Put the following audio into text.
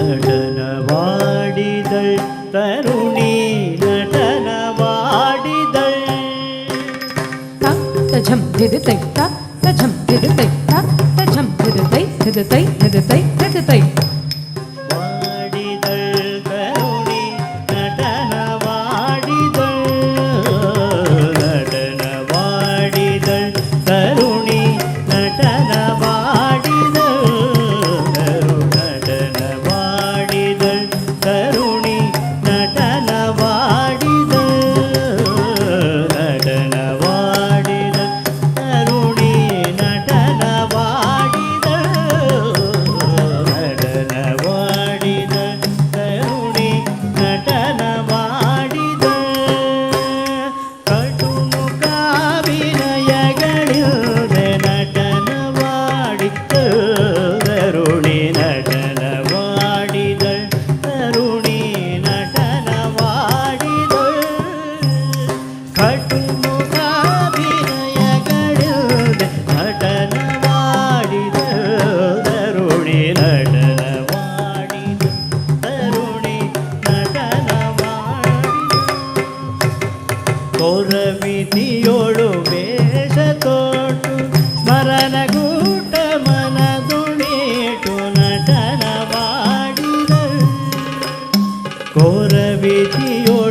நடனவாடிதழ் தருணி நடனவாடிதழ் தஜம் திடுதை தஜம் திடுதை தஜம் திடுதை திடுதை திடுதை திடுதை ಕೊರವಿತಿಯೋಳು ವೇಷ ತೋಟು ಸ್ಮರಣಗೂಟ ಮನದುಣೀಟು ನಟನವಾಡಿದಳು ಕೊರವಿತಿಯೋಳು